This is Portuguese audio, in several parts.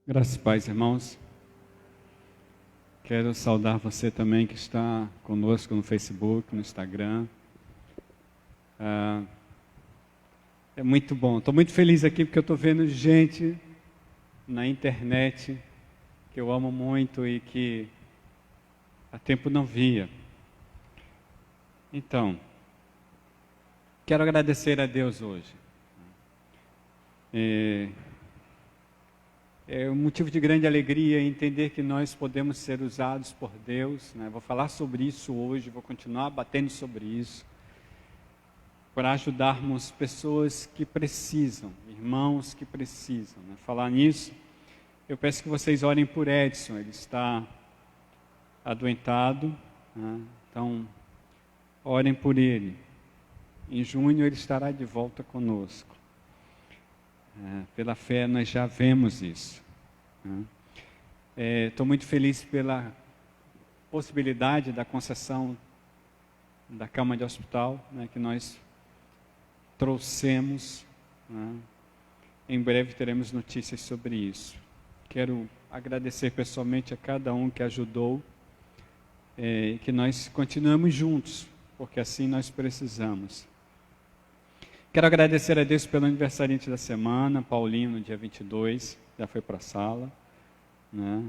Graças e paz, irmãos. Quero saudar você também que está conosco no Facebook, no Instagram. É muito bom. Estou muito feliz aqui porque eu estou vendo gente na internet que eu amo muito e que há tempo não via. Então, quero agradecer a Deus hoje. É um motivo de grande alegria entender que nós podemos ser usados por Deus, né? Vou falar sobre isso hoje, vou continuar batendo sobre isso, para ajudarmos pessoas que precisam, irmãos que precisam, né? Falar nisso, eu peço que vocês orem por Edson, ele está adoentado, né? Então, orem por ele. Em junho ele estará de volta conosco. Pela fé nós já vemos isso. Estou muito feliz pela possibilidade da concessão da cama de hospital, né, que nós trouxemos. Em breve teremos notícias sobre isso. Quero agradecer pessoalmente a cada um que ajudou, que nós continuemos juntos, porque assim nós precisamos. Quero agradecer a Deus pelo aniversariante da semana, Paulinho, no dia 22, já foi para a sala, né?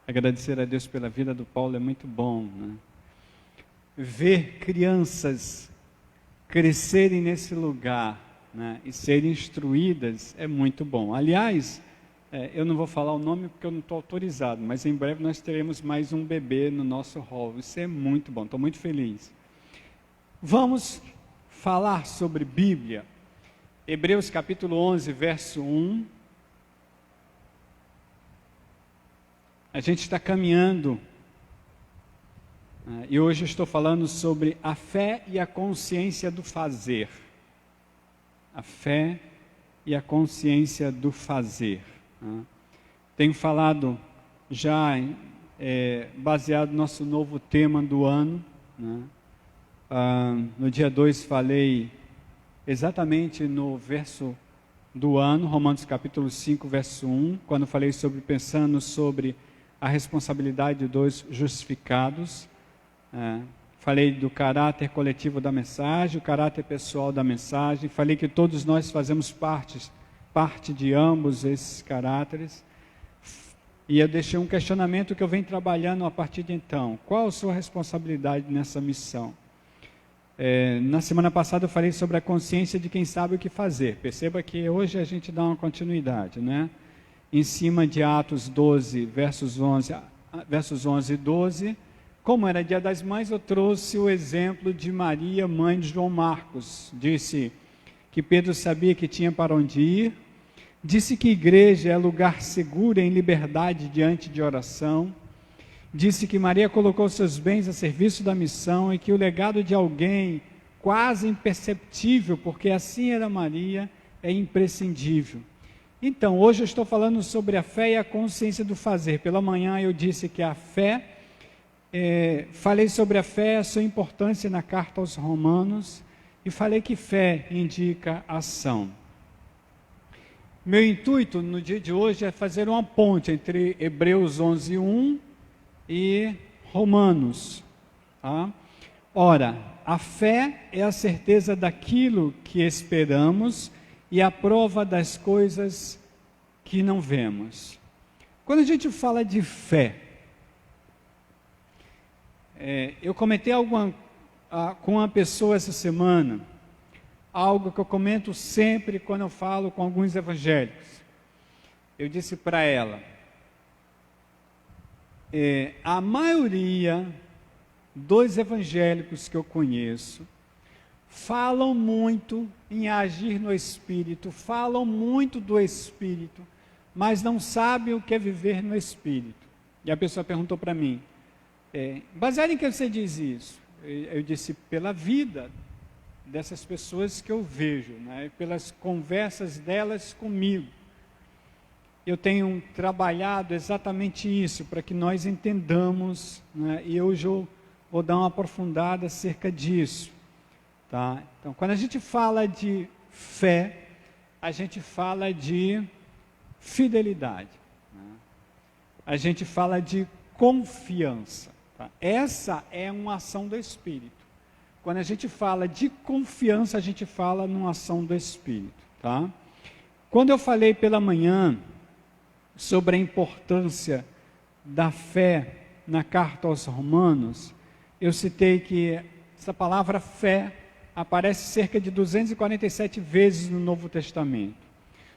Agradecer a Deus pela vida do Paulo é muito bom, né? Ver crianças crescerem nesse lugar, né, e serem instruídas é muito bom. Aliás, eu não vou falar o nome porque eu não estou autorizado, mas em breve nós teremos mais um bebê no nosso hall. Isso é muito bom, estou muito feliz. Vamos falar sobre Bíblia. Hebreus capítulo 11, verso 1. A gente está caminhando, e hoje eu estou falando sobre a fé e a consciência do fazer. A fé e a consciência do fazer. Tenho falado já baseado no nosso novo tema do ano, né? No dia 2 falei exatamente no verso do ano, Romanos capítulo 5, verso 1, quando falei pensando sobre a responsabilidade dos justificados. Falei do caráter coletivo da mensagem, o caráter pessoal da mensagem. Falei que todos nós fazemos parte de ambos esses caráteres. E eu deixei um questionamento que eu venho trabalhando a partir de então. Qual a sua responsabilidade nessa missão? Na semana passada eu falei sobre a consciência de quem sabe o que fazer. Perceba que hoje a gente dá uma continuidade, né? Em cima de Atos 12, versos 11 e 12. Como era Dia das Mães, eu trouxe o exemplo de Maria, mãe de João Marcos. Disse que Pedro sabia que tinha para onde ir. Disse que igreja é lugar seguro em liberdade diante de oração. Disse que Maria colocou seus bens a serviço da missão e que o legado de alguém quase imperceptível, porque assim era Maria, é imprescindível. Então, hoje eu estou falando sobre a fé e a consciência do fazer. Pela manhã eu disse que a fé, falei sobre a fé, a sua importância na carta aos Romanos, e falei que fé indica ação. Meu intuito no dia de hoje é fazer uma ponte entre Hebreus 11, 1 e Romanos. Ora, a fé é a certeza daquilo que esperamos e a prova das coisas que não vemos. Quando a gente fala de fé, eu comentei com uma pessoa essa semana, algo que eu comento sempre quando eu falo com alguns evangélicos. Eu disse para ela, a maioria dos evangélicos que eu conheço falam muito em agir no Espírito, falam muito do Espírito, mas não sabem o que é viver no Espírito. E a pessoa perguntou para mim, baseado em que você diz isso? Eu disse, pela vida dessas pessoas que eu vejo, né, pelas conversas delas comigo. Eu tenho trabalhado exatamente isso, para que nós entendamos, né, e hoje eu vou dar uma aprofundada acerca disso. Tá? Então, quando a gente fala de fé, a gente fala de fidelidade, né? A gente fala de confiança. Tá? Essa é uma ação do Espírito. Quando a gente fala de confiança, a gente fala numa ação do Espírito. Tá? Quando eu falei pela manhã sobre a importância da fé na carta aos Romanos, eu citei que essa palavra fé aparece cerca de 247 vezes no Novo Testamento.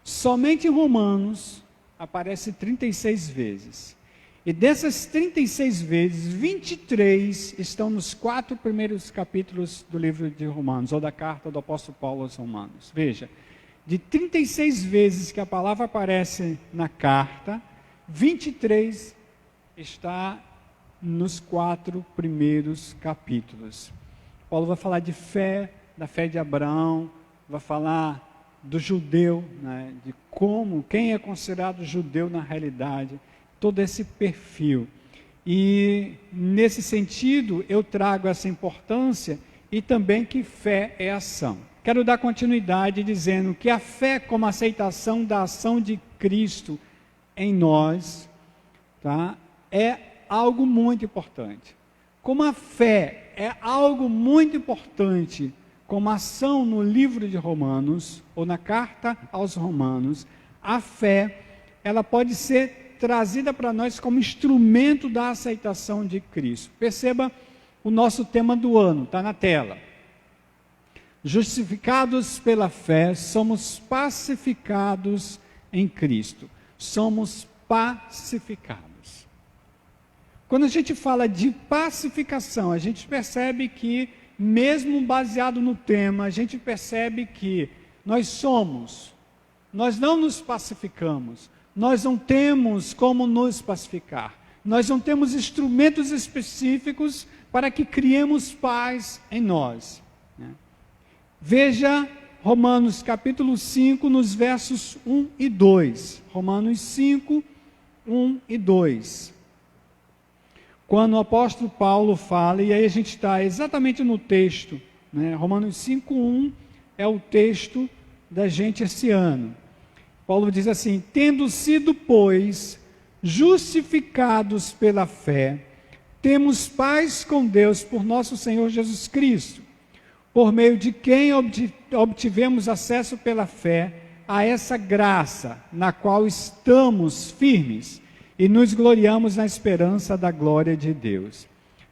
Somente em Romanos aparece 36 vezes. E dessas 36 vezes, 23 estão nos 4 primeiros capítulos do livro de Romanos, ou da carta do apóstolo Paulo aos Romanos. Veja, de 36 vezes que a palavra aparece na carta, 23 está nos 4 primeiros capítulos. Paulo vai falar de fé, da fé de Abraão, vai falar do judeu, né, de como, quem é considerado judeu na realidade, todo esse perfil. E nesse sentido eu trago essa importância e também que fé é ação. Quero dar continuidade dizendo que a fé como aceitação da ação de Cristo em nós, tá, é algo muito importante. Como a fé é algo muito importante como ação no livro de Romanos, ou na carta aos Romanos, a fé, ela pode ser trazida para nós como instrumento da aceitação de Cristo. Perceba o nosso tema do ano, está na tela. Justificados pela fé, somos pacificados em Cristo. Somos pacificados. Quando a gente fala de pacificação, a gente percebe que, mesmo baseado no tema, a gente percebe que nós não nos pacificamos, nós não temos como nos pacificar, nós não temos instrumentos específicos para que criemos paz em nós. Veja Romanos capítulo 5, nos versos 1 e 2. Romanos 5, 1 e 2. Quando o apóstolo Paulo fala, e aí a gente está exatamente no texto, né? Romanos 5:1 é o texto da gente esse ano. Paulo diz assim: tendo sido, pois, justificados pela fé, temos paz com Deus por nosso Senhor Jesus Cristo, por meio de quem obtivemos acesso pela fé a essa graça na qual estamos firmes e nos gloriamos na esperança da glória de Deus.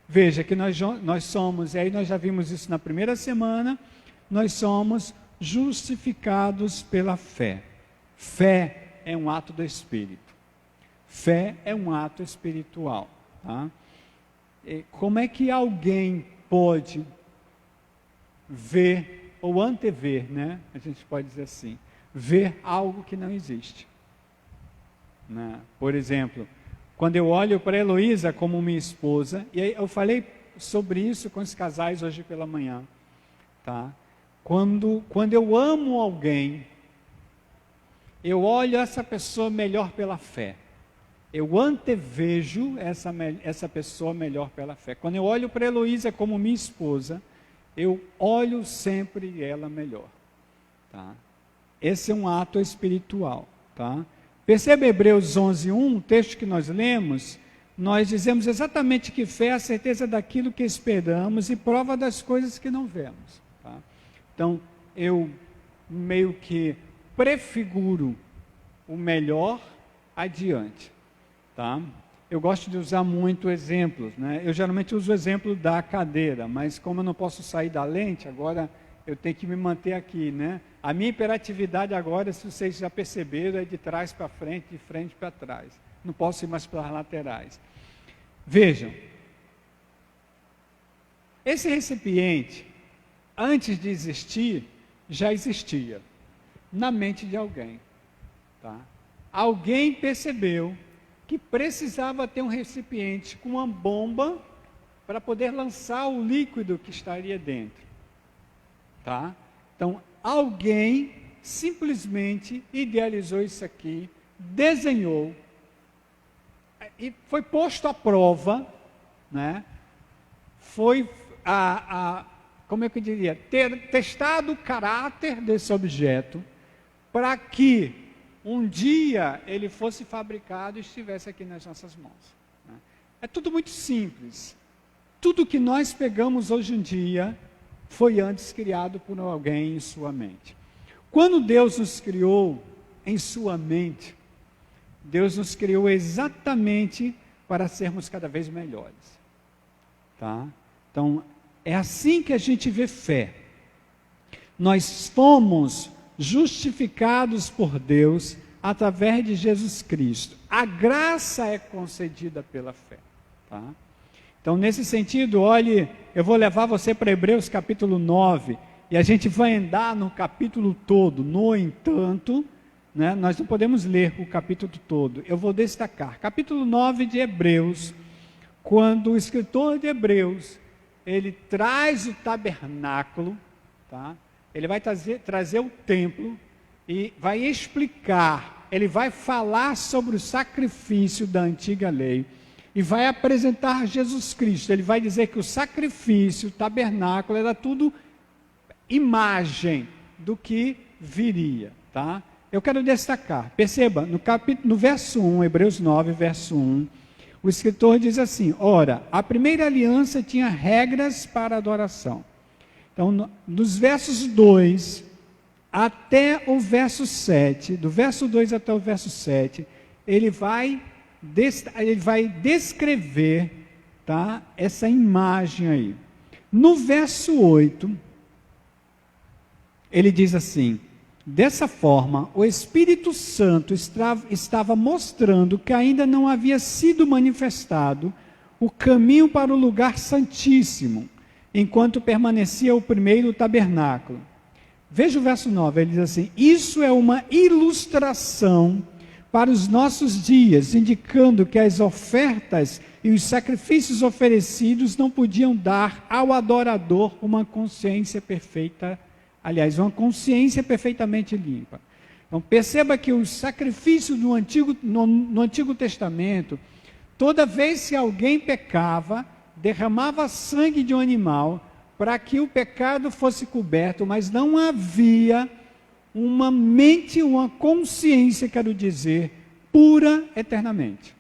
Veja que nós somos, e aí nós já vimos isso na primeira semana, nós somos justificados pela fé. Fé é um ato do Espírito. Fé é um ato espiritual. Tá? E como é que alguém pode ver, ou antever, né? A gente pode dizer assim, ver algo que não existe? Né? Por exemplo, quando eu olho para a Heloísa como minha esposa, e aí eu falei sobre isso com os casais hoje pela manhã, tá? Quando eu amo alguém, eu olho essa pessoa melhor pela fé, eu antevejo essa pessoa melhor pela fé. Quando eu olho para a Heloísa como minha esposa, eu olho sempre ela melhor, tá? Esse é um ato espiritual, tá? Perceba Hebreus 11:1, o texto que nós lemos, nós dizemos exatamente que fé é a certeza daquilo que esperamos e prova das coisas que não vemos. Tá? Então, eu meio que prefiguro o melhor adiante. Tá? Eu gosto de usar muito exemplos, né? Eu geralmente uso o exemplo da cadeira, mas como eu não posso sair da lente, agora eu tenho que me manter aqui, né? A minha hiperatividade agora, se vocês já perceberam, é de trás para frente, de frente para trás. Não posso ir mais para as laterais. Vejam, esse recipiente, antes de existir, já existia na mente de alguém. Tá? Alguém percebeu que precisava ter um recipiente com uma bomba para poder lançar o líquido que estaria dentro. Tá? Então, alguém simplesmente idealizou isso aqui, desenhou, e foi posto à prova, né? Foi, como é que eu diria, testado o caráter desse objeto, para que um dia ele fosse fabricado e estivesse aqui nas nossas mãos. É tudo muito simples. Tudo que nós pegamos hoje em dia foi antes criado por alguém em sua mente. Quando Deus nos criou em sua mente, Deus nos criou exatamente para sermos cada vez melhores. Tá? Então, é assim que a gente vê fé. Nós fomos justificados por Deus através de Jesus Cristo. A graça é concedida pela fé. Tá? Então, nesse sentido, olhe, eu vou levar você para Hebreus capítulo 9, e a gente vai andar no capítulo todo. No entanto, né, nós não podemos ler o capítulo todo. Eu vou destacar. Capítulo 9 de Hebreus, quando o escritor de Hebreus, ele traz o tabernáculo, tá? Ele vai trazer o templo e vai explicar, ele vai falar sobre o sacrifício da antiga lei e vai apresentar Jesus Cristo. Ele vai dizer que o sacrifício, o tabernáculo, era tudo imagem do que viria, tá? Eu quero destacar, perceba, no verso 1, Hebreus 9, verso 1, o escritor diz assim: ora, a primeira aliança tinha regras para adoração. Então, dos versos 2 até o verso 7, do verso 2 até o verso 7, ele vai descrever, tá, essa imagem aí. No verso 8, ele diz assim: dessa forma, o Espírito Santo estava mostrando que ainda não havia sido manifestado o caminho para o lugar santíssimo, enquanto permanecia o primeiro tabernáculo. Veja o verso 9, ele diz assim: isso é uma ilustração para os nossos dias, indicando que as ofertas e os sacrifícios oferecidos não podiam dar ao adorador uma consciência perfeita, aliás, uma consciência perfeitamente limpa. Então, perceba que o sacrifício no Antigo Testamento, toda vez que alguém pecava, derramava sangue de um animal para que o pecado fosse coberto, mas não havia uma mente, uma consciência, quero dizer, pura eternamente.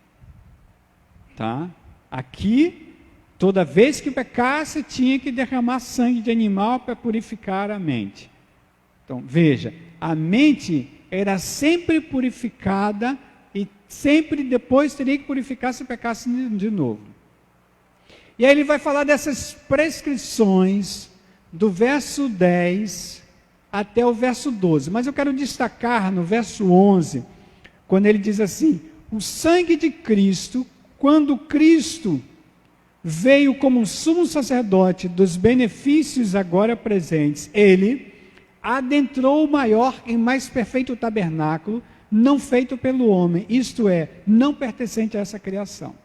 Tá? Aqui, toda vez que pecasse, tinha que derramar sangue de animal para purificar a mente. Então, veja, a mente era sempre purificada e sempre depois teria que purificar se pecasse de novo. E aí ele vai falar dessas prescrições do verso 10 até o verso 12. Mas eu quero destacar no verso 11, quando ele diz assim: o sangue de Cristo, quando Cristo veio como um sumo sacerdote dos benefícios agora presentes, ele adentrou o maior e mais perfeito tabernáculo, não feito pelo homem, isto é, não pertencente a essa criação.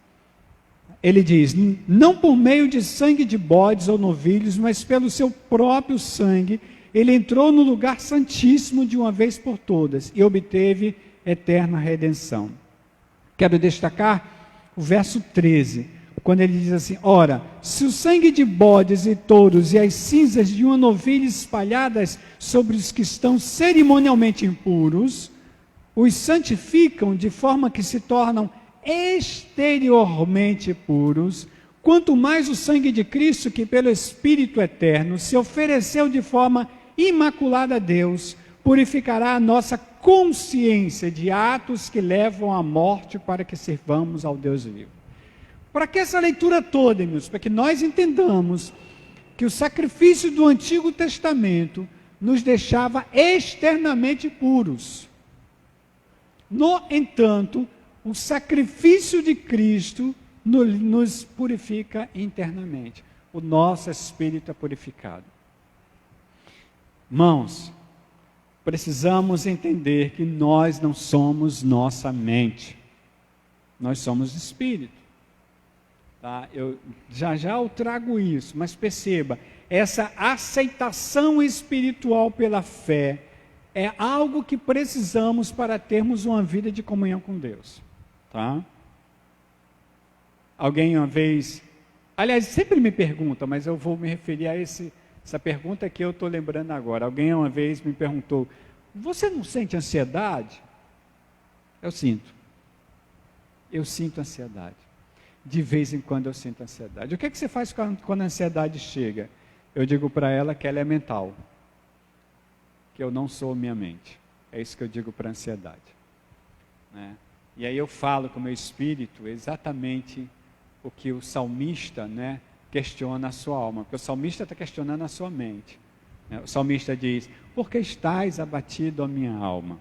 Ele diz: não por meio de sangue de bodes ou novilhos, mas pelo seu próprio sangue, ele entrou no lugar santíssimo de uma vez por todas e obteve eterna redenção. Quero destacar o verso 13, quando ele diz assim: ora, se o sangue de bodes e touros e as cinzas de uma novilha espalhadas sobre os que estão cerimonialmente impuros, os santificam de forma que se tornam exteriormente puros, quanto mais o sangue de Cristo, que pelo Espírito eterno se ofereceu de forma imaculada a Deus, purificará a nossa consciência de atos que levam à morte, para que sirvamos ao Deus vivo. Para que essa leitura toda, irmãos? Para que nós entendamos que o sacrifício do Antigo Testamento nos deixava externamente puros. No entanto, o sacrifício de Cristo nos purifica internamente. O nosso espírito é purificado. Irmãos, precisamos entender que nós não somos nossa mente. Nós somos espírito. Tá? Eu trago isso, mas perceba, essa aceitação espiritual pela fé é algo que precisamos para termos uma vida de comunhão com Deus. Tá? Alguém uma vez, aliás, sempre me pergunta, mas eu vou me referir a essa pergunta que eu estou lembrando agora. Alguém uma vez me perguntou: você não sente ansiedade? Eu sinto. Eu sinto ansiedade. De vez em quando eu sinto ansiedade. O que você faz quando a ansiedade chega? Eu digo para ela que ela é mental. Que eu não sou minha mente. É isso que eu digo para a ansiedade. Né? E aí eu falo com o meu espírito exatamente o que o salmista, né, questiona a sua alma. Porque o salmista está questionando a sua mente. Né? O salmista diz, por que estás abatido a minha alma?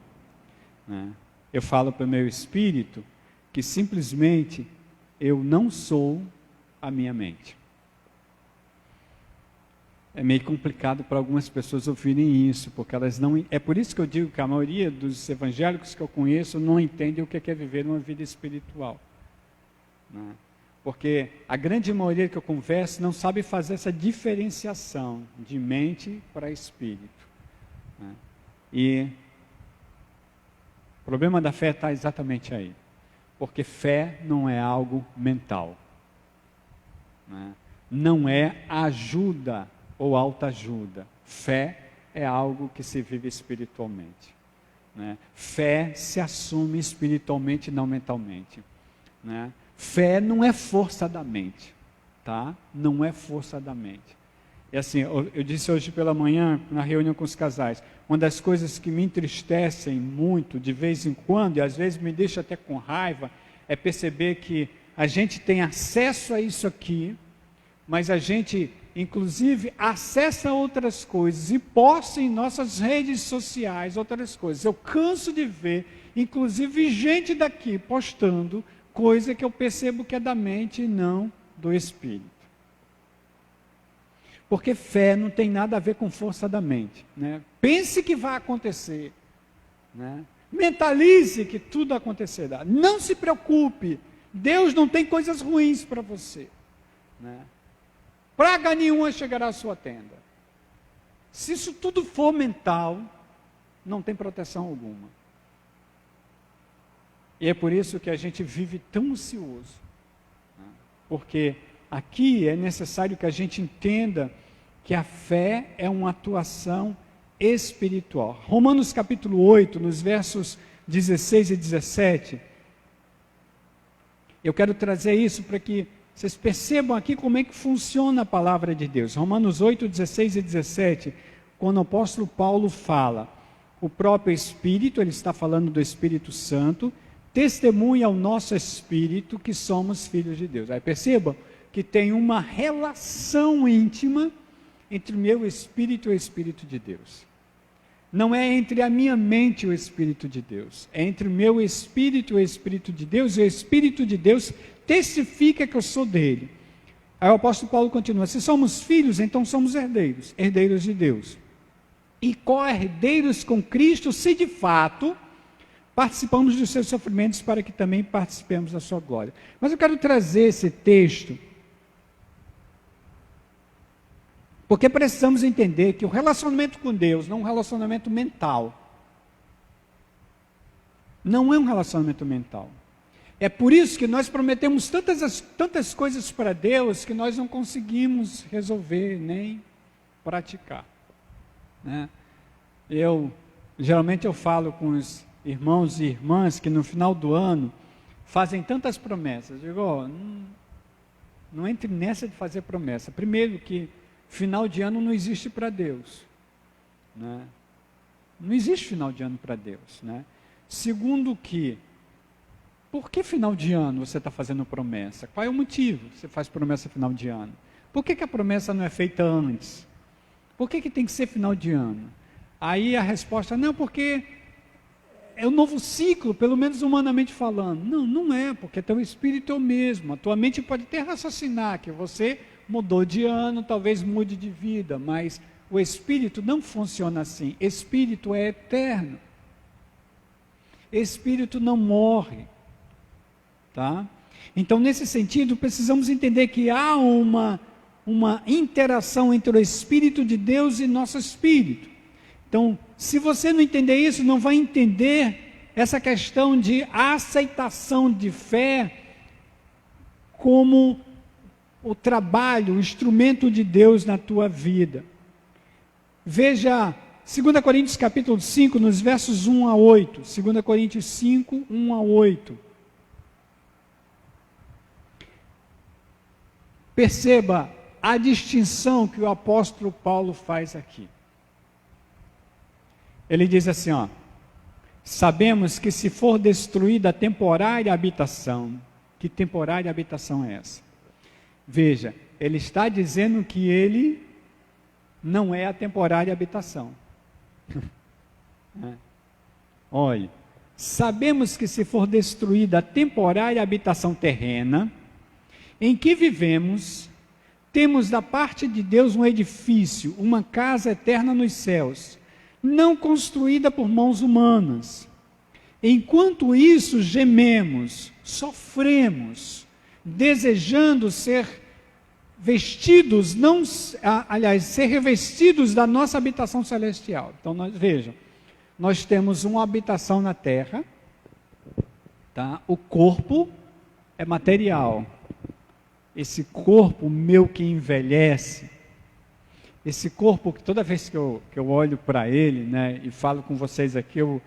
Né? Eu falo para o meu espírito que simplesmente eu não sou a minha mente. É meio complicado para algumas pessoas ouvirem isso, porque elas não... É por isso que eu digo que a maioria dos evangélicos que eu conheço não entendem o que é viver uma vida espiritual. Né? Porque a grande maioria que eu converso não sabe fazer essa diferenciação de mente para espírito. Né? E o problema da fé está exatamente aí. Porque fé não é algo mental. Né? Não é ajuda ou autoajuda. Fé é algo que se vive espiritualmente. Né? Fé se assume espiritualmente, não mentalmente. Né? Fé não é força da mente. Tá? Não é força da mente. E assim, eu disse hoje pela manhã, na reunião com os casais, uma das coisas que me entristecem muito, de vez em quando, e às vezes me deixa até com raiva, é perceber que a gente tem acesso a isso aqui, mas a gente, inclusive, acessa outras coisas e posta em nossas redes sociais outras coisas. Eu canso de ver, inclusive, gente daqui postando coisa que eu percebo que é da mente e não do espírito. Porque fé não tem nada a ver com força da mente. Né? Pense que vai acontecer. Né? Mentalize que tudo acontecerá. Não se preocupe. Deus não tem coisas ruins para você. Né? Praga nenhuma chegará à sua tenda. Se isso tudo for mental, não tem proteção alguma. E é por isso que a gente vive tão ansioso. Né? Porque aqui é necessário que a gente entenda que a fé é uma atuação espiritual. Romanos capítulo 8, nos versos 16 e 17, eu quero trazer isso para que vocês percebam aqui como é que funciona a palavra de Deus. Romanos 8, 16 e 17, quando o apóstolo Paulo fala, o próprio Espírito, ele está falando do Espírito Santo, testemunha ao nosso espírito que somos filhos de Deus. Aí perceba que tem uma relação íntima entre o meu espírito e o Espírito de Deus. Não é entre a minha mente e o Espírito de Deus. É entre o meu espírito e o Espírito de Deus, e o Espírito de Deus testifica que eu sou dele. Aí o apóstolo Paulo continua, se somos filhos, então somos herdeiros, herdeiros de Deus. E co-herdeiros com Cristo, se de fato participamos dos seus sofrimentos, para que também participemos da sua glória. Mas eu quero trazer esse texto, porque precisamos entender que o relacionamento com Deus não é um relacionamento mental. Não é um relacionamento mental. É por isso que nós prometemos tantas coisas para Deus que nós não conseguimos resolver nem praticar. Né? Geralmente eu falo com os irmãos e irmãs que no final do ano fazem tantas promessas. Eu digo, não entre nessa de fazer promessa. Primeiro que final de ano não existe para Deus. Né? Não existe final de ano para Deus. Né? Segundo que, por que final de ano você está fazendo promessa? Qual é o motivo que você faz promessa final de ano? Por que a promessa não é feita antes? Por que tem que ser final de ano? Aí a resposta, não, porque é um novo ciclo, pelo menos humanamente falando. Não, não é, porque teu espírito é o mesmo. A tua mente pode até raciocinar que você mudou de ano, talvez mude de vida, mas o espírito não funciona assim. Espírito é eterno. Espírito não morre. Tá? Então, nesse sentido, precisamos entender que há uma interação entre o Espírito de Deus e nosso espírito. Então, se você não entender isso, não vai entender essa questão de aceitação de fé como o trabalho, o instrumento de Deus na tua vida. Veja 2 Coríntios capítulo 5, nos versos 1 a 8. 2 Coríntios 5, 1 a 8. Perceba a distinção que o apóstolo Paulo faz aqui. Ele diz assim, ó: sabemos que se for destruída a temporária habitação, que temporária habitação é essa? Veja, ele está dizendo que ele não é a temporária habitação. Olha, sabemos que se for destruída a temporária habitação terrena, em que vivemos, temos da parte de Deus um edifício, uma casa eterna nos céus, não construída por mãos humanas. Enquanto isso, gememos, sofremos, desejando ser vestidos, ser revestidos da nossa habitação celestial. Então, vejam, nós temos uma habitação na terra, tá? O corpo é material. Esse corpo meu que envelhece, esse corpo que toda vez que eu olho para ele, né, e falo com vocês aqui, eu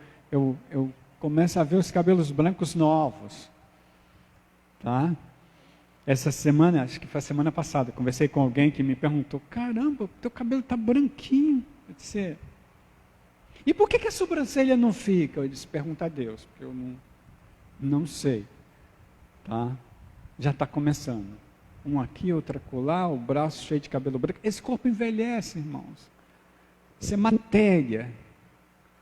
começo a ver os cabelos brancos novos, tá? Essa semana, acho que foi a semana passada, conversei com alguém que me perguntou: caramba, teu cabelo está branquinho. Eu disse: e por que a sobrancelha não fica? Eu disse: pergunta a Deus, porque eu não sei, tá? Já está começando. Um aqui, outro acolá, o braço cheio de cabelo branco. Esse corpo envelhece, irmãos. Isso é matéria.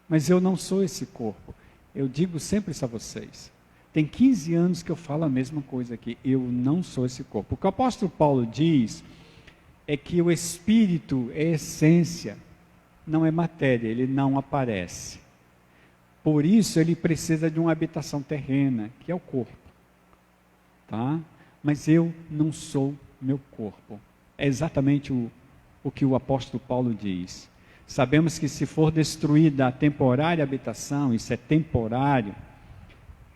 Mas eu não sou esse corpo. Eu digo sempre isso a vocês. Tem 15 anos que eu falo a mesma coisa aqui. Eu não sou esse corpo. O que o apóstolo Paulo diz é que o Espírito é essência, não é matéria, ele não aparece. Por isso ele precisa de uma habitação terrena, que é o corpo. Tá? Mas eu não sou meu corpo. É exatamente o que o apóstolo Paulo diz. Sabemos que se for destruída a temporária habitação, isso é temporário,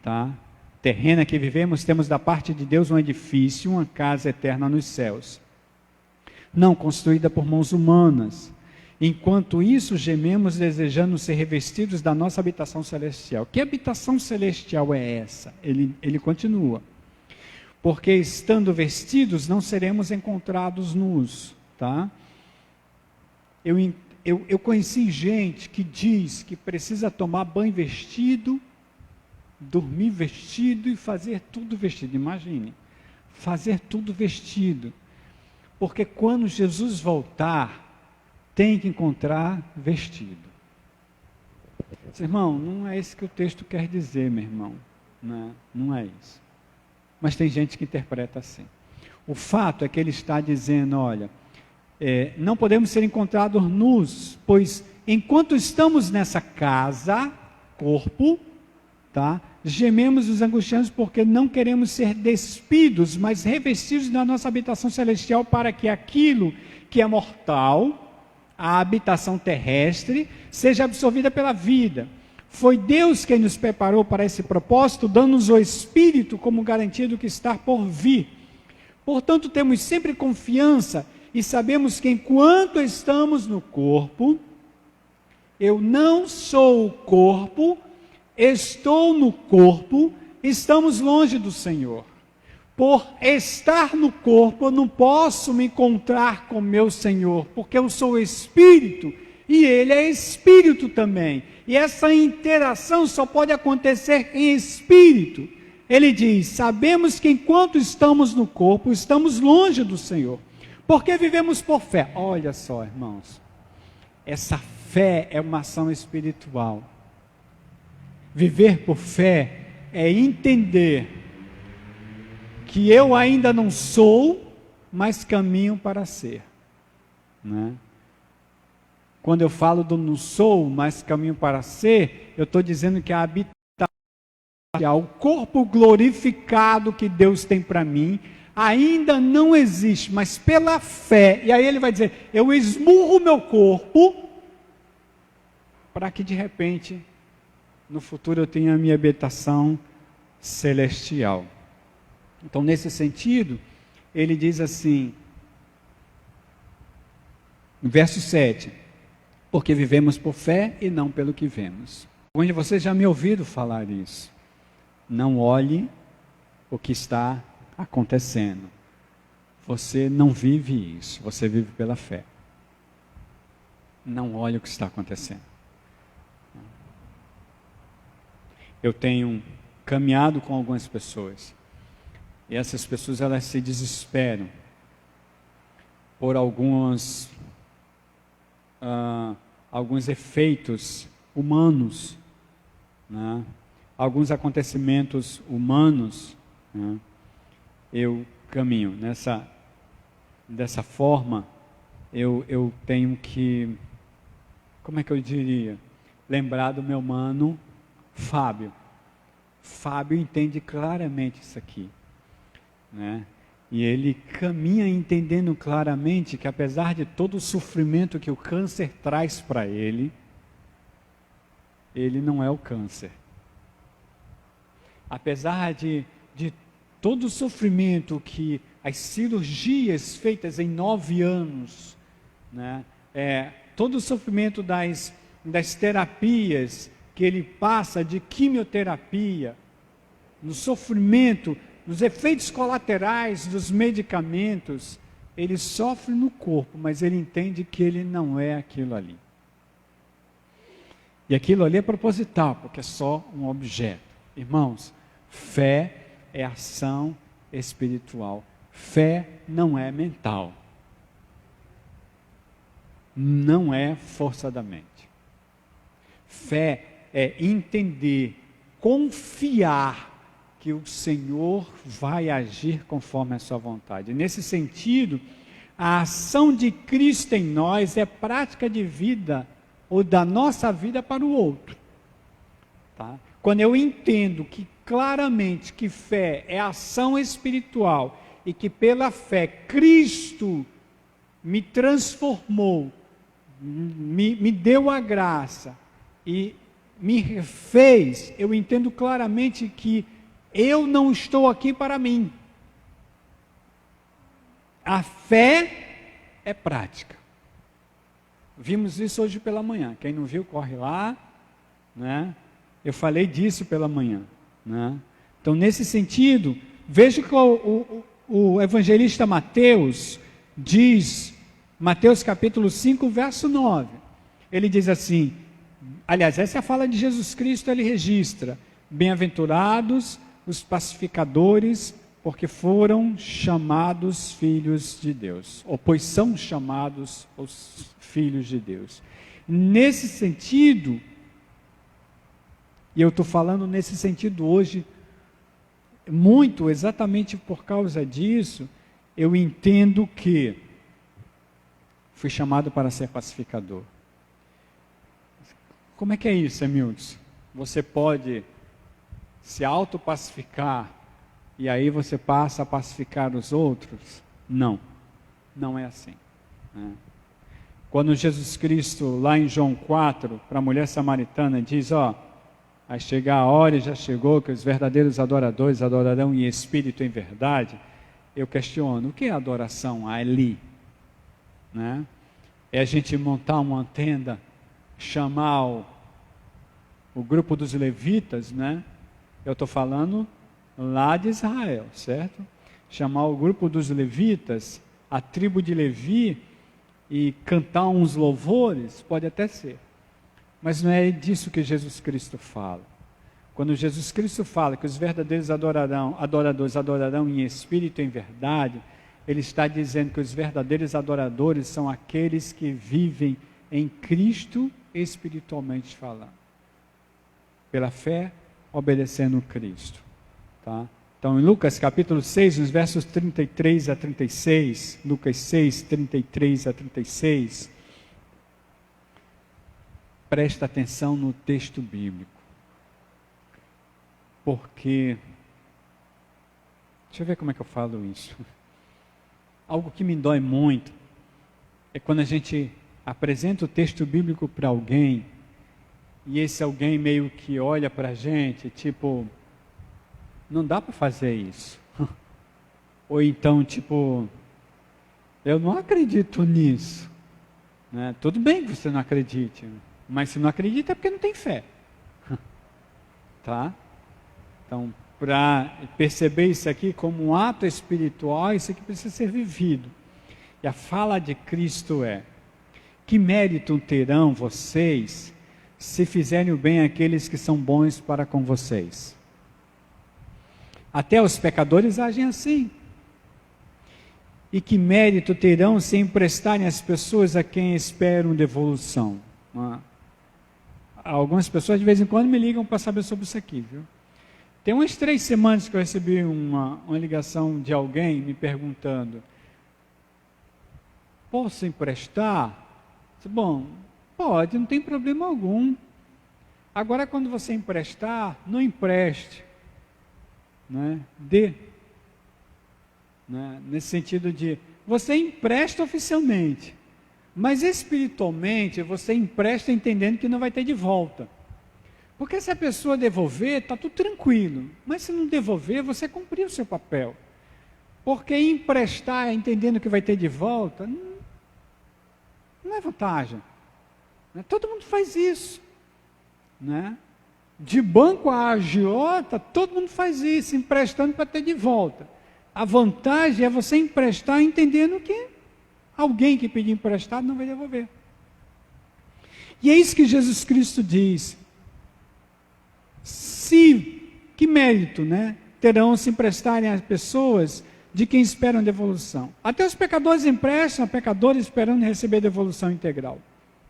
tá? Terrena que vivemos, temos da parte de Deus um edifício, uma casa eterna nos céus, não construída por mãos humanas. Enquanto isso, gememos desejando ser revestidos da nossa habitação celestial. Que habitação celestial é essa? Ele continua: porque estando vestidos não seremos encontrados nus, tá? Eu conheci gente que diz que precisa tomar banho vestido, dormir vestido e fazer tudo vestido. Imagine, fazer tudo vestido, porque quando Jesus voltar, tem que encontrar vestido. Irmão, não é isso que o texto quer dizer, meu irmão, não é isso. Mas tem gente que interpreta assim. O fato é que ele está dizendo: olha, não podemos ser encontrados nus, pois enquanto estamos nessa casa, corpo, tá, gememos e nos angustiamos porque não queremos ser despidos, mas revestidos da nossa habitação celestial, para que aquilo que é mortal, a habitação terrestre, seja absorvida pela vida. Foi Deus quem nos preparou para esse propósito, dando-nos o Espírito como garantia do que está por vir. Portanto, temos sempre confiança e sabemos que enquanto estamos no corpo, eu não sou o corpo, estou no corpo, estamos longe do Senhor. Por estar no corpo, eu não posso me encontrar com meu Senhor, porque eu sou Espírito e Ele é Espírito também. E essa interação só pode acontecer em Espírito. Ele diz: sabemos que enquanto estamos no corpo, estamos longe do Senhor, porque vivemos por fé. Olha só, irmãos, essa fé é uma ação espiritual. Viver por fé é entender que eu ainda não sou, mas caminho para ser, né? Quando eu falo do não sou, mas caminho para ser, eu estou dizendo que a habitação, o corpo glorificado que Deus tem para mim, ainda não existe, mas pela fé. E aí ele vai dizer: eu esmurro meu corpo, para que de repente, no futuro eu tenha a minha habitação celestial. Então, nesse sentido, ele diz assim, no verso 7, Porque vivemos por fé e não pelo que vemos. Alguns de vocês já me ouviram falar isso. Não olhe o que está acontecendo. Você não vive isso, você vive pela fé. Não olhe o que está acontecendo. Eu tenho caminhado com algumas pessoas. E essas pessoas, elas se desesperam por alguns efeitos humanos, né? Alguns acontecimentos humanos, né? Eu caminho dessa forma. Eu tenho que, como é que eu diria, lembrar do meu mano Fábio. Fábio entende claramente isso aqui, né? E ele caminha entendendo claramente que, apesar de todo o sofrimento que o câncer traz para ele não é o câncer. Apesar de todo o sofrimento que as cirurgias feitas em 9 anos, né, todo o sofrimento das terapias que ele passa, de quimioterapia, no sofrimento, nos efeitos colaterais dos medicamentos, ele sofre no corpo, mas ele entende que ele não é aquilo ali. E aquilo ali é proposital, porque é só um objeto. Irmãos, fé é ação espiritual. Fé não é mental. Não é força da mente. Fé é entender, confiar que o Senhor vai agir conforme a sua vontade. Nesse sentido, a ação de Cristo em nós é prática de vida, ou da nossa vida para o outro. Tá? Quando eu entendo que claramente que fé é ação espiritual, e que pela fé Cristo me transformou, me deu a graça, e me refez, eu entendo claramente que eu não estou aqui para mim. A fé é prática. Vimos isso hoje pela manhã. Quem não viu, corre lá, né? Eu falei disso pela manhã, né? Então, nesse sentido, veja que o evangelista Mateus diz, Mateus capítulo 5, verso 9. Ele diz assim, aliás, essa é a fala de Jesus Cristo, ele registra: bem-aventurados os pacificadores, porque foram chamados filhos de Deus, ou pois são chamados os filhos de Deus. Nesse sentido, e eu estou falando nesse sentido hoje, muito exatamente por causa disso, eu entendo que fui chamado para ser pacificador. Como é que é isso, Emildes? Você pode se autopacificar e aí você passa a pacificar os outros? Não, não é assim, né? Quando Jesus Cristo, lá em João 4, para a mulher samaritana, diz, vai chegar a hora e já chegou, que os verdadeiros adoradores adorarão em espírito e em verdade. Eu questiono, o que é adoração ali? Né? É a gente montar uma tenda, chamar o grupo dos levitas, né? Eu estou falando lá de Israel, certo? Chamar o grupo dos levitas, a tribo de Levi, e cantar uns louvores, pode até ser. Mas não é disso que Jesus Cristo fala. Quando Jesus Cristo fala que os verdadeiros adoradores adorarão em espírito e em verdade, Ele está dizendo que os verdadeiros adoradores são aqueles que vivem em Cristo espiritualmente falando. Pela fé, obedecendo Cristo. Tá? Então, em Lucas capítulo 6, nos versos 33 a 36, Lucas 6, 33 a 36, presta atenção no texto bíblico. Porque, deixa eu ver como é que eu falo isso. Algo que me dói muito é quando a gente apresenta o texto bíblico para alguém e esse alguém meio que olha para a gente, tipo, não dá para fazer isso. Ou então, tipo, eu não acredito nisso. Né? Tudo bem que você não acredite, mas se não acredita é porque não tem fé. Tá? Então, para perceber isso aqui como um ato espiritual, isso aqui precisa ser vivido. E a fala de Cristo é: que mérito terão vocês se fizerem o bem àqueles que são bons para com vocês? Até os pecadores agem assim. E que mérito terão se emprestarem às pessoas a quem esperam devolução? Algumas pessoas de vez em quando me ligam para saber sobre isso aqui, viu? Tem umas 3 semanas que eu recebi uma ligação de alguém me perguntando: posso emprestar? Bom, pode, não tem problema algum. Agora, quando você emprestar, não empreste, né? Dê. Né? Nesse sentido de, você empresta oficialmente, mas espiritualmente você empresta entendendo que não vai ter de volta. Porque se a pessoa devolver, está tudo tranquilo, mas se não devolver, você cumpriu o seu papel. Porque emprestar entendendo que vai ter de volta, não é vantagem. Né? Todo mundo faz isso. Né? De banco a agiota, todo mundo faz isso, emprestando para ter de volta. A vantagem é você emprestar entendendo que alguém que pedir emprestado não vai devolver. E é isso que Jesus Cristo diz. Que mérito, né, terão se emprestarem às pessoas de quem esperam devolução? Até os pecadores emprestam a pecadores esperando receber devolução integral.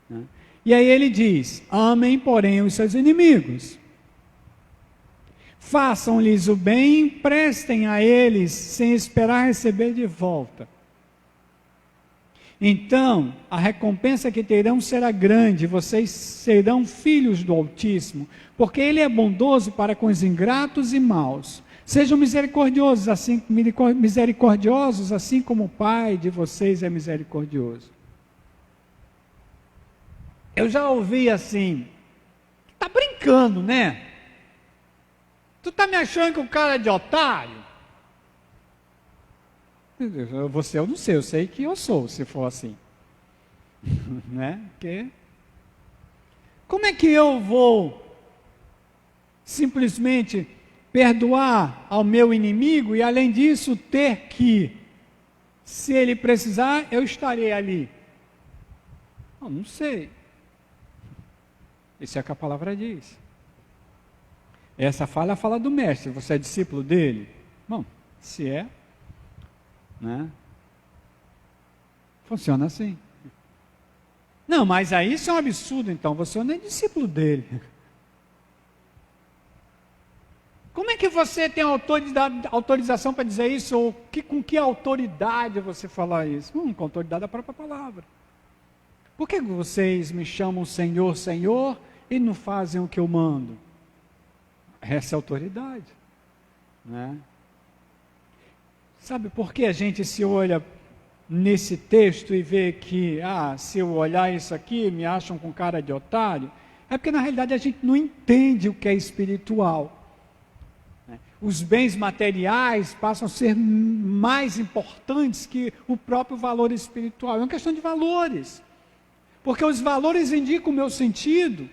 Né? E aí ele diz: amem, porém, os seus inimigos. Façam-lhes o bem e emprestem a eles sem esperar receber de volta. Então, a recompensa que terão será grande, vocês serão filhos do Altíssimo, porque Ele é bondoso para com os ingratos e maus. Sejam misericordiosos assim como o Pai de vocês é misericordioso. Eu já ouvi assim: tá brincando, né? Tu tá me achando que o cara é de otário? Você, eu não sei, eu sei que eu sou, se for assim. Né? Porque como é que eu vou simplesmente perdoar ao meu inimigo e, além disso, ter que, se ele precisar, eu estarei ali? Não sei. Isso é o que a palavra diz. Essa fala é a fala do mestre. Você é discípulo dele? Bom, se é, né? Funciona assim. Não, mas aí isso é um absurdo, então. Você não é discípulo dele. Como é que você tem autorização para dizer isso? Ou com que autoridade você falar isso? Com a autoridade da própria palavra. Por que vocês me chamam Senhor, Senhor e não fazem o que eu mando? Essa é a autoridade. Né? Sabe por que a gente se olha nesse texto e vê que, se eu olhar isso aqui, me acham com cara de otário? É porque na realidade a gente não entende o que é espiritual. Os bens materiais passam a ser mais importantes que o próprio valor espiritual. É uma questão de valores. Porque os valores indicam o meu sentido.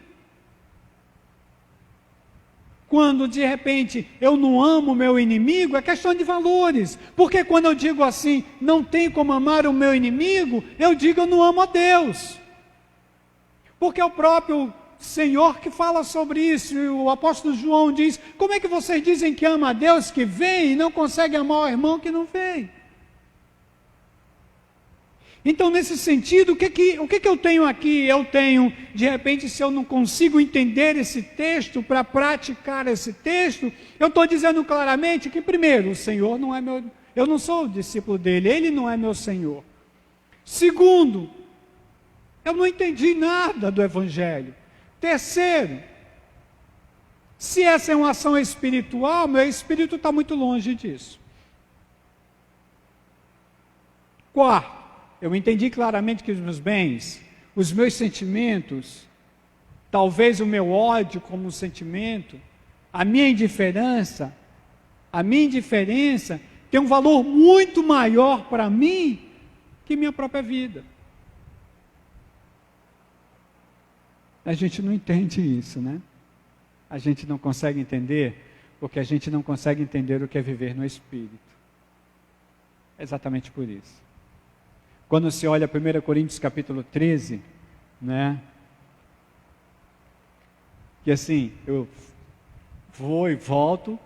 Quando de repente eu não amo o meu inimigo, é questão de valores. Porque quando eu digo assim, não tem como amar o meu inimigo, eu digo eu não amo a Deus. Porque é o próprio Senhor que fala sobre isso. E o apóstolo João diz: como é que vocês dizem que ama a Deus que vem e não conseguem amar o irmão que não vem? Então, nesse sentido, o que eu tenho aqui? Eu tenho, de repente, se eu não consigo entender esse texto, para praticar esse texto, eu estou dizendo claramente que, primeiro, o Senhor não é meu, eu não sou o discípulo dele, ele não é meu Senhor. Segundo, eu não entendi nada do Evangelho. Terceiro, se essa é uma ação espiritual, meu espírito está muito longe disso. Quarto, eu entendi claramente que os meus bens, os meus sentimentos, talvez o meu ódio como um sentimento, a minha indiferença tem um valor muito maior para mim que minha própria vida. A gente não entende isso, né? A gente não consegue entender, porque a gente não consegue entender o que é viver no Espírito. É exatamente por isso. Quando se olha 1 Coríntios capítulo 13, né? Que assim, eu vou e volto,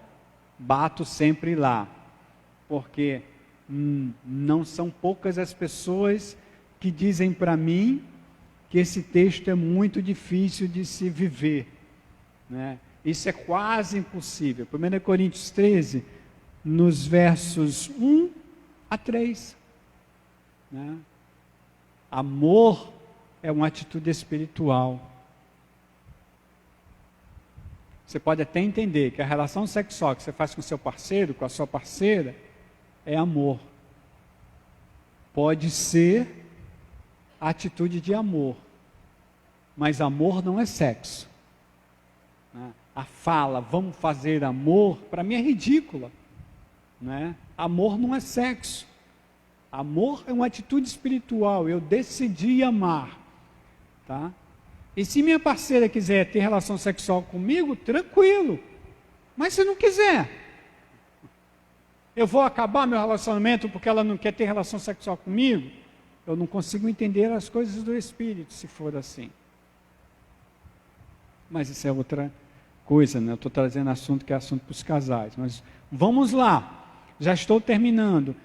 bato sempre lá. Porque não são poucas as pessoas que dizem para mim que esse texto é muito difícil de se viver, né? Isso é quase impossível. 1 Coríntios 13, nos versos 1 a 3. Né? Amor é uma atitude espiritual. Você pode até entender que a relação sexual que você faz com seu parceiro, com a sua parceira, é amor. Pode ser a atitude de amor, mas amor não é sexo. Né? A fala, vamos fazer amor, para mim é ridícula. Né? Amor não é sexo. Amor é uma atitude espiritual, eu decidi amar. Tá? E se minha parceira quiser ter relação sexual comigo, tranquilo. Mas se não quiser, eu vou acabar meu relacionamento porque ela não quer ter relação sexual comigo? Eu não consigo entender as coisas do Espírito, se for assim. Mas isso é outra coisa, né? Eu estou trazendo assunto que é assunto para os casais. Mas vamos lá, já estou terminando.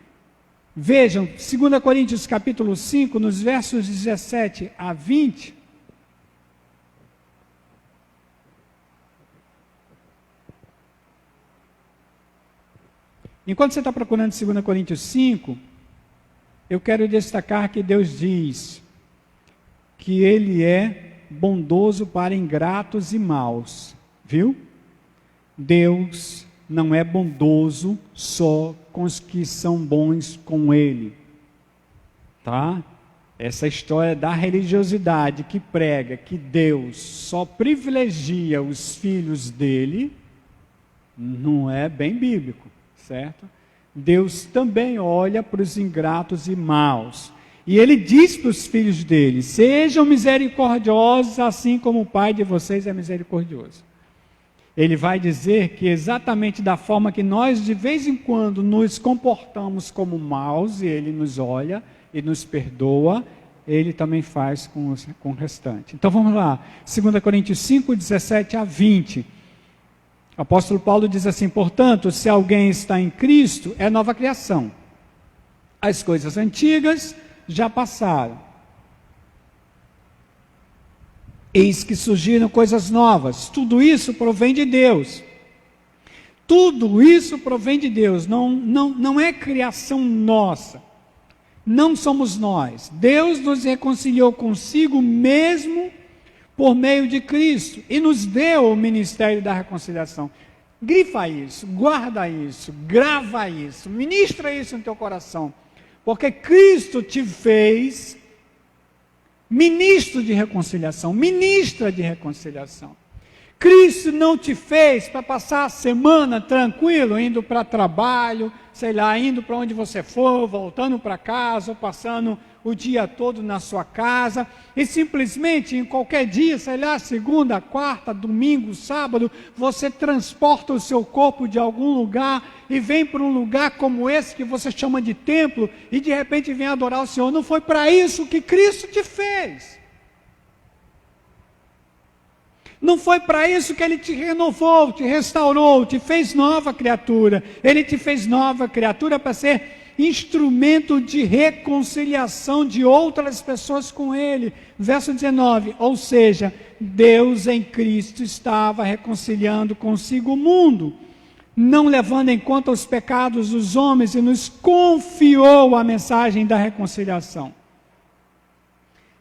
Vejam, 2 Coríntios capítulo 5, nos versos 17 a 20. Enquanto você está procurando 2 Coríntios 5, eu quero destacar que Deus diz que Ele é bondoso para ingratos e maus, viu? Deus não é bondoso só com os que são bons com Ele, tá? Essa história da religiosidade que prega que Deus só privilegia os filhos dele, não é bem bíblico, certo? Deus também olha para os ingratos e maus. E Ele diz para os filhos dele, sejam misericordiosos assim como o Pai de vocês é misericordioso. Ele vai dizer que exatamente da forma que nós de vez em quando nos comportamos como maus, e Ele nos olha e nos perdoa, Ele também faz com o restante. Então vamos lá, 2 Coríntios 5, 17 a 20. O apóstolo Paulo diz assim, portanto, se alguém está em Cristo, é nova criação. As coisas antigas já passaram. Eis que surgiram coisas novas. Tudo isso provém de Deus. Tudo isso provém de Deus. Não é criação nossa. Não somos nós. Deus nos reconciliou consigo mesmo por meio de Cristo, e nos deu o ministério da reconciliação. Grifa isso, guarda isso, grava isso, ministra isso no teu coração, porque Cristo te fez ministro de reconciliação, ministra de reconciliação. Cristo não te fez para passar a semana tranquilo, indo para trabalho, sei lá, indo para onde você for, voltando para casa, ou passando o dia todo na sua casa, e simplesmente em qualquer dia, sei lá, segunda, quarta, domingo, sábado, você transporta o seu corpo de algum lugar e vem para um lugar como esse que você chama de templo, e de repente vem adorar o Senhor. Não foi para isso que Cristo te fez. Não foi para isso que Ele te renovou, te restaurou, te fez nova criatura. Ele te fez nova criatura para ser instrumento de reconciliação de outras pessoas com Ele. Verso 19, ou seja, Deus em Cristo estava reconciliando consigo o mundo, não levando em conta os pecados dos homens, e nos confiou a mensagem da reconciliação.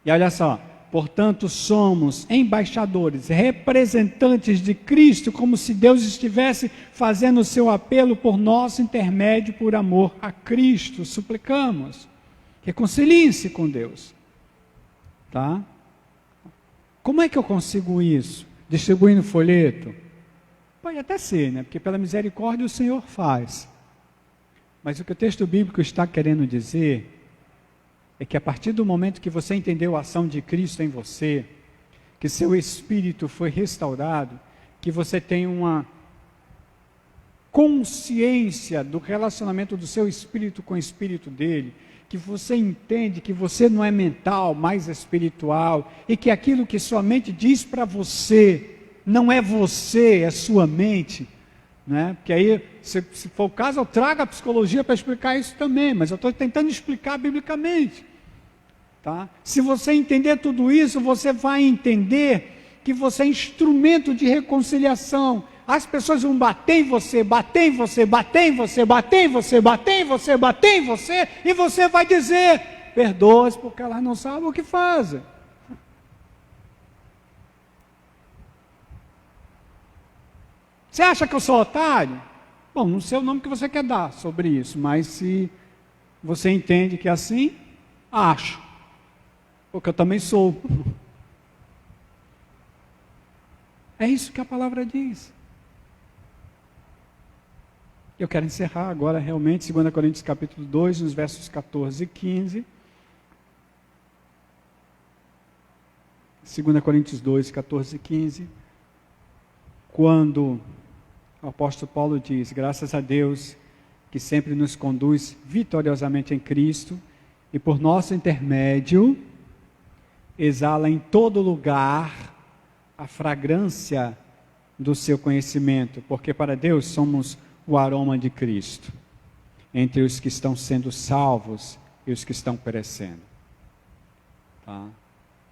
E olha só, portanto, somos embaixadores, representantes de Cristo, como se Deus estivesse fazendo o seu apelo por nosso intermédio, por amor a Cristo. Suplicamos, reconciliem-se com Deus. Tá? Como é que eu consigo isso? Distribuindo folheto? Pode até ser, né? Porque pela misericórdia o Senhor faz. Mas o que o texto bíblico está querendo dizer é que a partir do momento que você entendeu a ação de Cristo em você, que seu espírito foi restaurado, que você tem uma consciência do relacionamento do seu espírito com o espírito dele, que você entende que você não é mental, mas espiritual, e que aquilo que sua mente diz para você, não é você, é sua mente, né? Porque aí, se for o caso, eu trago a psicologia para explicar isso também, mas eu estou tentando explicar biblicamente. Tá? Se você entender tudo isso, você vai entender que você é instrumento de reconciliação. As pessoas vão bater em você, bater em você, bater em você, bater em você, bater em você, bater em você, e você vai dizer: perdoa-as porque elas não sabem o que fazem. Você acha que eu sou otário? Bom, não sei o nome que você quer dar sobre isso, mas se você entende que é assim, acho. Porque eu também sou. É isso que a palavra diz. Eu quero encerrar agora realmente 2 Coríntios capítulo 2, nos versos 14 e 15. 2 Coríntios 2, 14 e 15. Quando o apóstolo Paulo diz: graças a Deus que sempre nos conduz vitoriosamente em Cristo, e por nosso intermédio exala em todo lugar a fragrância do seu conhecimento, porque para Deus somos o aroma de Cristo, entre os que estão sendo salvos e os que estão perecendo. Tá?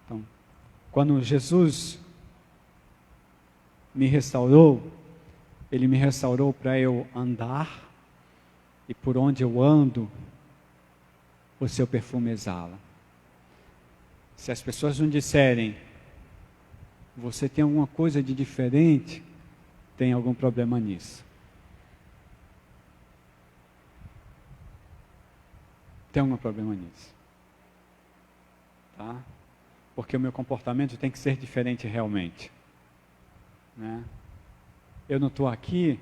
Então, quando Jesus me restaurou, Ele me restaurou para eu andar, e por onde eu ando, o seu perfume exala. Se as pessoas não disserem: você tem alguma coisa de diferente, tem algum problema nisso. Tem algum problema nisso. Tá? Porque o meu comportamento tem que ser diferente realmente. Né? Eu não estou aqui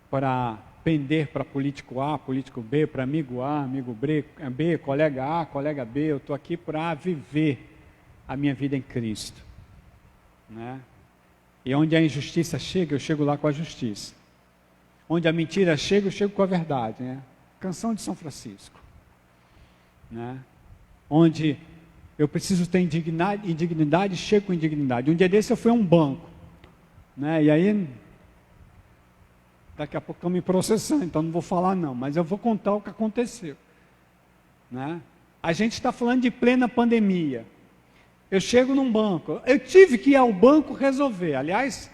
para pender para político A, político B, para amigo A, amigo B, colega A, colega B. Eu estou aqui para viver a minha vida em Cristo. Né? E onde a injustiça chega, eu chego lá com a justiça. Onde a mentira chega, eu chego com a verdade. Né? Canção de São Francisco. Né? Onde eu preciso ter indignidade, chego com indignidade. Um dia desse eu fui a um banco. Né? E aí, daqui a pouco estão me processando, então não vou falar não, mas eu vou contar o que aconteceu. Né? A gente está falando de plena pandemia. Eu chego num banco, eu tive que ir ao banco resolver. Aliás,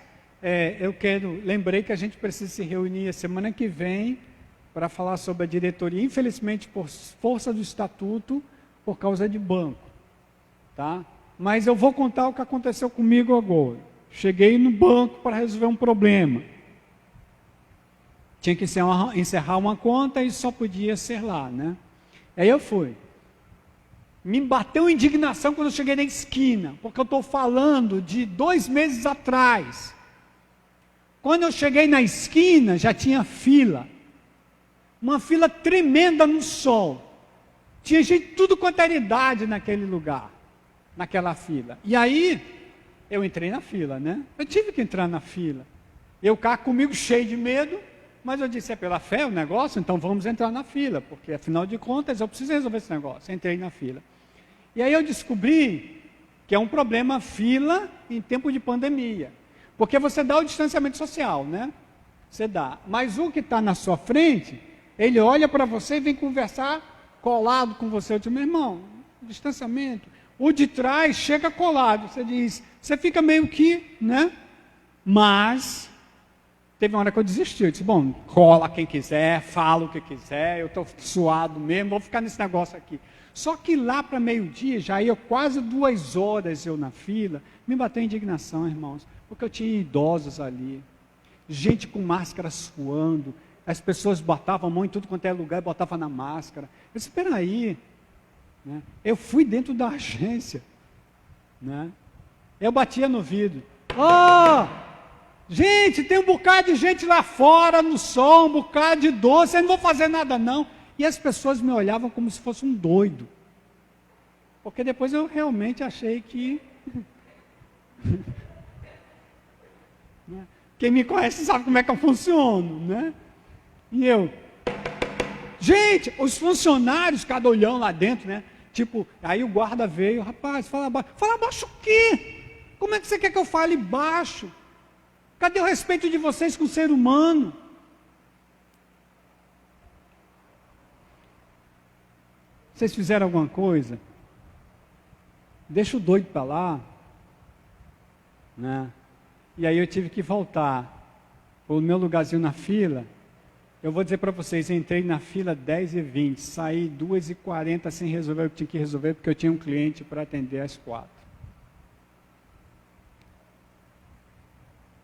lembrei que a gente precisa se reunir a semana que vem para falar sobre a diretoria, infelizmente por força do estatuto, por causa de banco. Tá? Mas eu vou contar o que aconteceu comigo agora. Cheguei no banco para resolver um problema. Tinha que encerrar uma conta e só podia ser lá, né? Aí eu fui. Me bateu indignação quando eu cheguei na esquina, porque eu estou falando de 2 meses atrás. Quando eu cheguei na esquina, já tinha fila. Uma fila tremenda no sol. Tinha gente tudo quanto era idade naquele lugar, naquela fila. E aí, eu entrei na fila, né? Eu tive que entrar na fila. Eu cá comigo cheio de medo, mas eu disse: é pela fé o negócio, então vamos entrar na fila, porque afinal de contas eu preciso resolver esse negócio. Entrei na fila. E aí eu descobri que é um problema fila em tempo de pandemia. Porque você dá o distanciamento social, né? Você dá. Mas o que está na sua frente, ele olha para você e vem conversar colado com você. Eu disse: meu irmão, distanciamento. O de trás chega colado. Você diz, você fica meio que, né? Mas teve uma hora que eu desisti. Eu disse: bom, cola quem quiser, fala o que quiser, eu estou suado mesmo, vou ficar nesse negócio aqui. Só que lá para meio-dia, já ia quase 2 horas eu na fila, me bateu indignação, irmãos, porque eu tinha idosos ali, gente com máscara suando, as pessoas botavam a mão em tudo quanto é lugar, botavam na máscara. Eu disse: espera aí, né? Eu fui dentro da agência, né? Eu batia no vidro: gente, tem um bocado de gente lá fora no sol, um bocado de doce, eu não vou fazer nada não. E as pessoas me olhavam como se fosse um doido, porque depois eu realmente achei que Quem me conhece sabe como é que eu funciono, né? E eu... Gente, os funcionários, cada olhão lá dentro, né? Tipo, aí o guarda veio, rapaz, fala baixo. Fala baixo o quê? Como é que você quer que eu fale baixo? Cadê o respeito de vocês com o ser humano? Vocês fizeram alguma coisa? Deixa o doido para lá, né? E aí eu tive que voltar o meu lugarzinho na fila. Eu vou dizer para vocês, entrei na fila 10h20, saí 2h40 sem resolver o que tinha que resolver, porque eu tinha um cliente para atender às 4.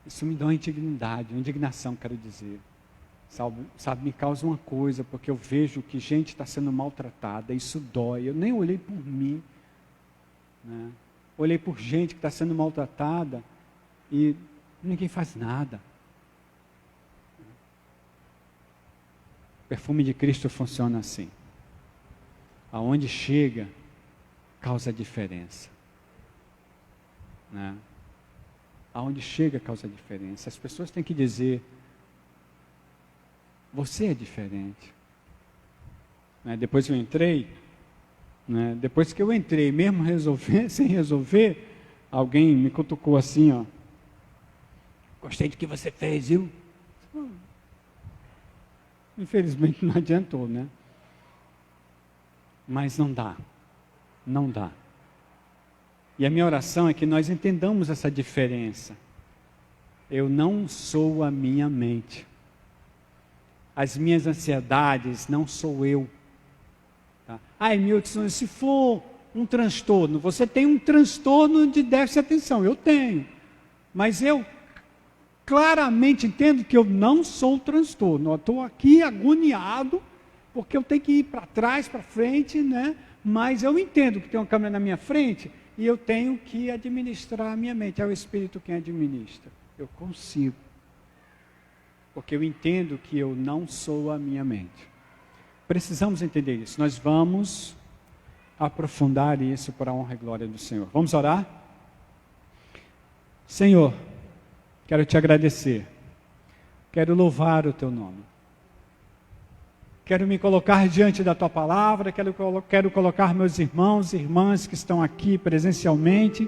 Isso me dá uma indignidade, uma indignação, quero dizer. Sabe, me causa uma coisa, porque eu vejo que gente está sendo maltratada, isso dói. Eu nem olhei por mim, né? Olhei por gente que está sendo maltratada e ninguém faz nada. O perfume de Cristo funciona assim. Aonde chega, causa diferença, né? Aonde chega, causa diferença. As pessoas têm que dizer: você é diferente, né? Depois que eu entrei, né? Depois que eu entrei, mesmo sem resolver, alguém me cutucou assim, ó: gostei do que você fez, viu? Infelizmente não adiantou, né? Mas não dá. E a minha oração é que nós entendamos essa diferença. Eu não sou a minha mente. As minhas ansiedades não sou eu. Tá? Milton, se for um transtorno, você tem um transtorno de déficit de atenção. Eu tenho. Mas eu claramente entendo que eu não sou o transtorno. Eu estou aqui agoniado, porque eu tenho que ir para trás, para frente, né? Mas eu entendo que tem uma câmera na minha frente e eu tenho que administrar a minha mente. É o Espírito quem administra. Eu consigo. Porque eu entendo que eu não sou a minha mente. Precisamos entender isso. Nós vamos aprofundar isso para a honra e glória do Senhor. Vamos orar? Senhor, quero te agradecer. Quero louvar o teu nome. Quero me colocar diante da tua palavra. Quero colocar meus irmãos e irmãs que estão aqui presencialmente.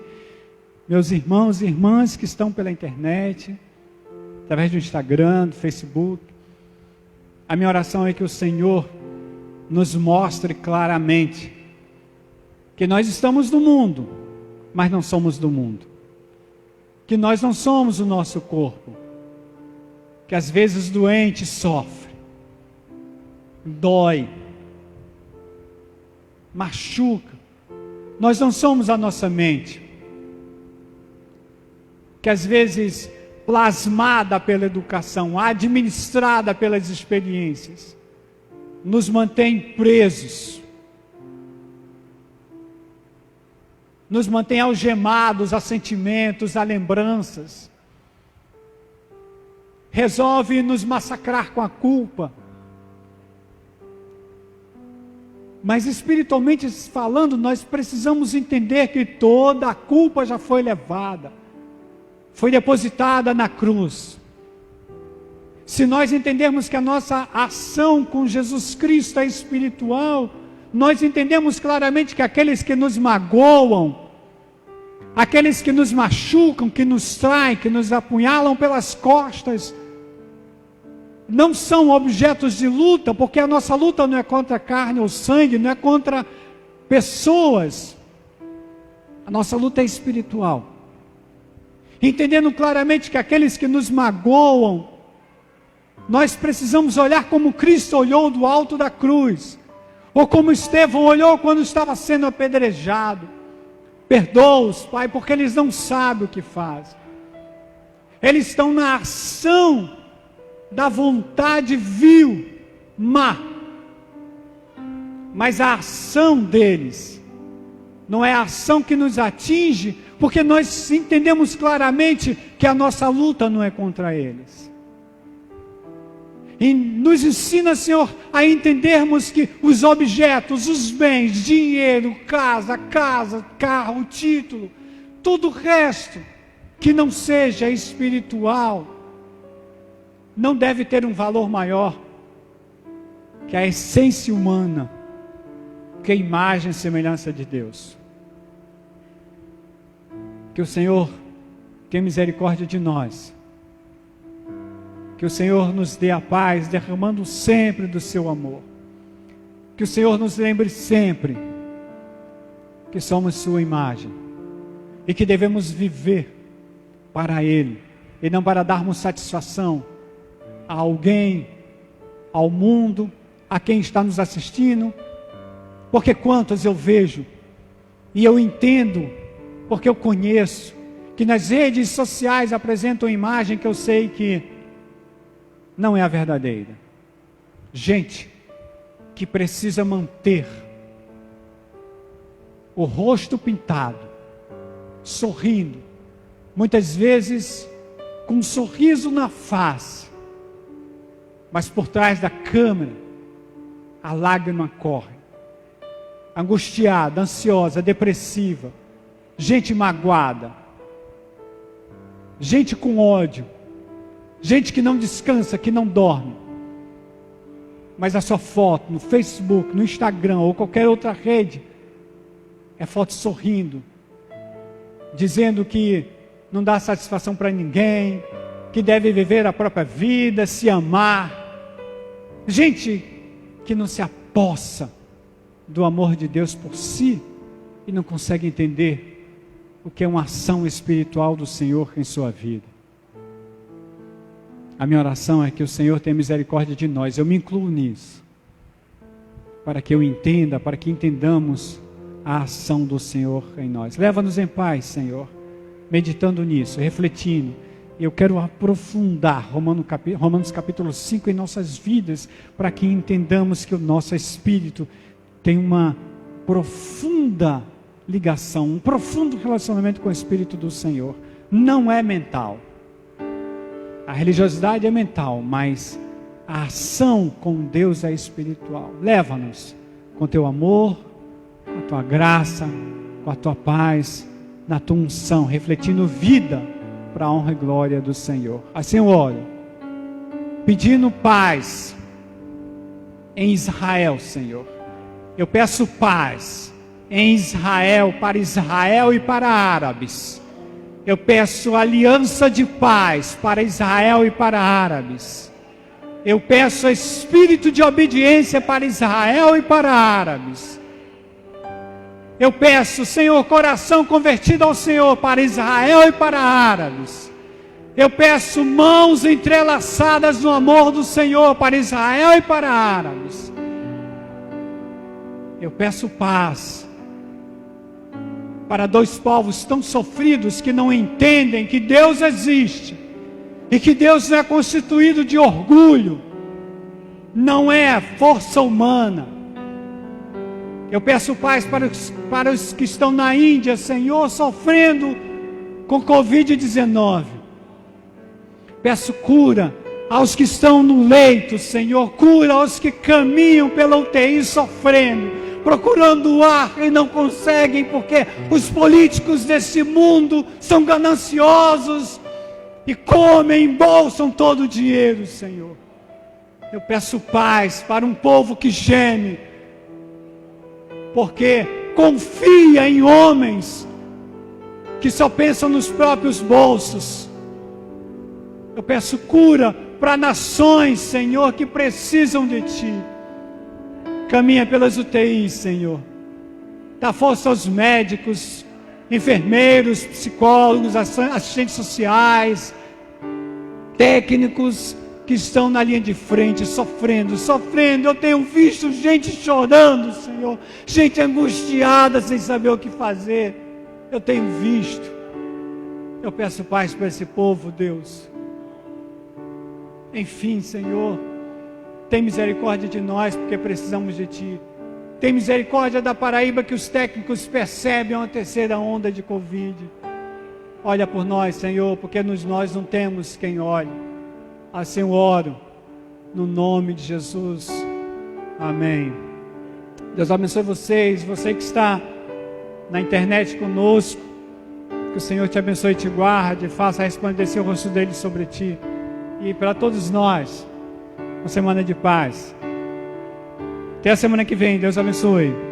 Meus irmãos e irmãs que estão pela internet, através do Instagram, do Facebook. A minha oração é que o Senhor nos mostre claramente que nós estamos no mundo, mas não somos do mundo. Que nós não somos o nosso corpo. Que às vezes doente sofre, dói, machuca. Nós não somos a nossa mente. Que às vezes plasmada pela educação, administrada pelas experiências, nos mantém presos, nos mantém algemados a sentimentos, a lembranças, resolve nos massacrar com a culpa. Mas espiritualmente falando, nós precisamos entender que toda a culpa já foi levada, foi depositada na cruz. Se nós entendermos que a nossa ação com Jesus Cristo é espiritual, nós entendemos claramente que aqueles que nos magoam, aqueles que nos machucam, que nos traem, que nos apunhalam pelas costas, não são objetos de luta, porque a nossa luta não é contra carne ou sangue, não é contra pessoas. A nossa luta é espiritual. Entendendo claramente que aqueles que nos magoam, nós precisamos olhar como Cristo olhou do alto da cruz, ou como Estevão olhou quando estava sendo apedrejado. Perdoa-os, Pai, porque eles não sabem o que fazem. Eles estão na ação da vontade vil, má. Mas a ação deles não é a ação que nos atinge, porque nós entendemos claramente que a nossa luta não é contra eles. E nos ensina, Senhor, a entendermos que os objetos, os bens, dinheiro, casa, carro, título, tudo o resto que não seja espiritual não deve ter um valor maior que a essência humana, que a imagem e semelhança de Deus. Que o Senhor tenha misericórdia de nós. Que o Senhor nos dê a paz, derramando sempre do seu amor. Que o Senhor nos lembre sempre que somos sua imagem e que devemos viver para Ele e não para darmos satisfação a alguém, ao mundo, a quem está nos assistindo, porque quantos eu vejo e eu entendo, porque eu conheço, que nas redes sociais apresentam imagem que eu sei que não é a verdadeira. Gente que precisa manter o rosto pintado, sorrindo, muitas vezes com um sorriso na face, mas por trás da câmera a lágrima corre, angustiada, ansiosa, depressiva, gente magoada, gente com ódio, gente que não descansa, que não dorme, mas a sua foto no Facebook, no Instagram ou qualquer outra rede é foto sorrindo, dizendo que não dá satisfação para ninguém, que deve viver a própria vida, se amar. Gente que não se apossa do amor de Deus por si e não consegue entender o que é uma ação espiritual do Senhor em sua vida. A minha oração é que o Senhor tenha misericórdia de nós, eu me incluo nisso, para que eu entenda, para que entendamos a ação do Senhor em nós. Leva-nos em paz, Senhor, meditando nisso, refletindo. Eu quero aprofundar Romanos capítulo 5 em nossas vidas, para que entendamos que o nosso espírito tem uma profunda ligação, um profundo relacionamento com o Espírito do Senhor. Não é mental. A religiosidade é mental, mas a ação com Deus é espiritual. Leva-nos com teu amor, com a tua graça, com a tua paz, na tua unção, refletindo vida para a honra e glória do Senhor. Assim eu oro, pedindo paz em Israel, Senhor. Eu peço paz em Israel, para Israel e para árabes. Eu peço aliança de paz para Israel e para árabes. Eu peço espírito de obediência para Israel e para árabes. Eu peço, Senhor, coração convertido ao Senhor para Israel e para árabes. Eu peço mãos entrelaçadas no amor do Senhor para Israel e para árabes. Eu peço paz para dois povos tão sofridos que não entendem que Deus existe e que Deus não é constituído de orgulho, não é força humana. Eu peço paz para os que estão na Índia, Senhor, sofrendo com Covid-19. Peço cura aos que estão no leito, Senhor, cura aos que caminham pela UTI sofrendo, procurando ar e não conseguem, porque os políticos desse mundo são gananciosos e comem, embolsam todo o dinheiro, Senhor. Eu peço paz para um povo que geme, porque confia em homens que só pensam nos próprios bolsos. Eu peço cura para nações, Senhor, que precisam de Ti. Caminha pelas UTIs, Senhor. Dá força aos médicos, enfermeiros, psicólogos, assistentes sociais, técnicos que estão na linha de frente, sofrendo. Eu tenho visto gente chorando, Senhor, gente angustiada sem saber o que fazer. Eu tenho visto. Eu peço paz para esse povo, Deus. Enfim, Senhor, tem misericórdia de nós, porque precisamos de Ti. Tem misericórdia da Paraíba, que os técnicos percebem uma terceira onda de Covid. Olha por nós, Senhor, porque nós não temos quem olhe. Assim eu oro, no nome de Jesus. Amém. Deus abençoe vocês, você que está na internet conosco, que o Senhor te abençoe e te guarde, faça resplandecer o rosto dele sobre ti. E para todos nós, uma semana de paz. Até a semana que vem. Deus abençoe.